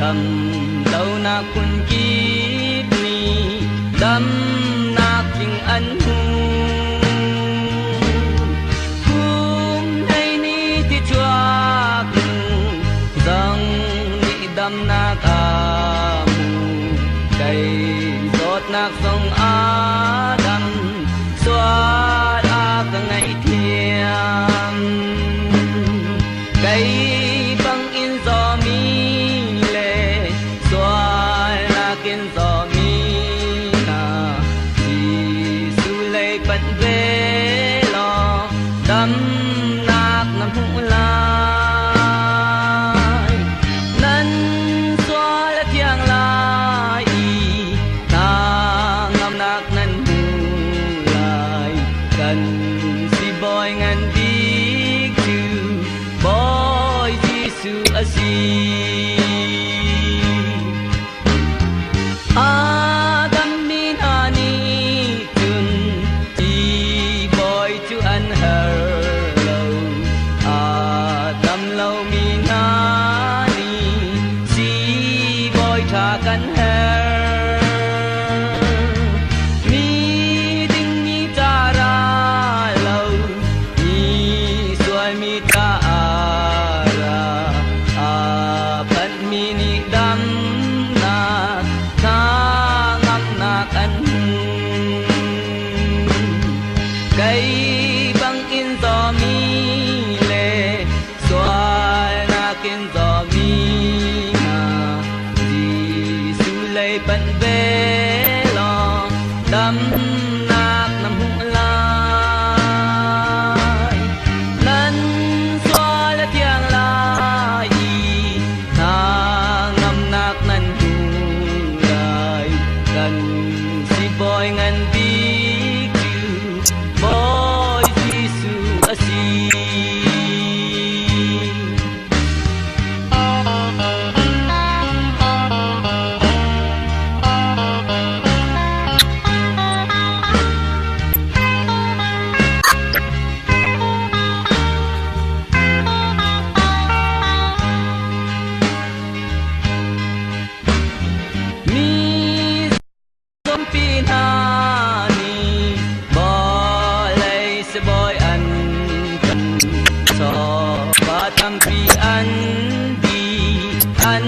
đầm đâu na kun kip ni đầm na kinh anh hum hay ni ti chua dang ni đầm na ta cây giọt na sông á đầm xóa đã cả ngày thiêng cây băng in gió mi lệ xóa là kiên gió mi na thì su lệ bận về lo đắm nát nằm hũ lại năn xóa là thiêng lại ta ngắm nát năn hũ lại cần si boy ngan đi boy Jisu asi Adam min hani tun ti boy tu an her lo Adam lo min hani si boy tha kan her mi ding mi ta ra lo mi suai mi ta cây băng in gió mi lệ xóa na kiên gió mi na di su lệ bận về lo đắm nát nằm hũ lại năn xóa là thiêng lại na ngâm nát năn hũ lại cần si boy ngan đi boy Jisu asi mi som pinani se boy an kan so batam pi an di an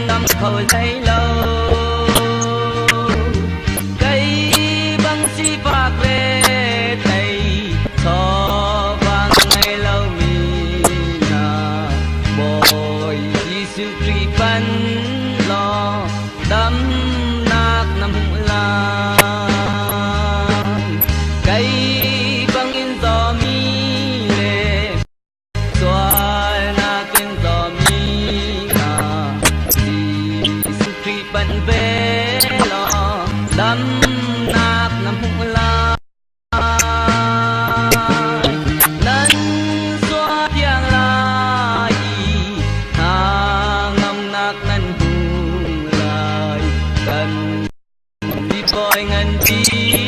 nam khâu thấy lâu cây băng si bạc về thầy so vang ngày lâu mi na boy Jisu Christ lo đắm nát nằm hũ lại cây băng in gió mi lệ xóa na kiên gió mi na di su Christ bận về lo đắm nát nằm hũ lại năn xóa thiêng lại ngâm nát năn hũ lại cần đi boy ngan đi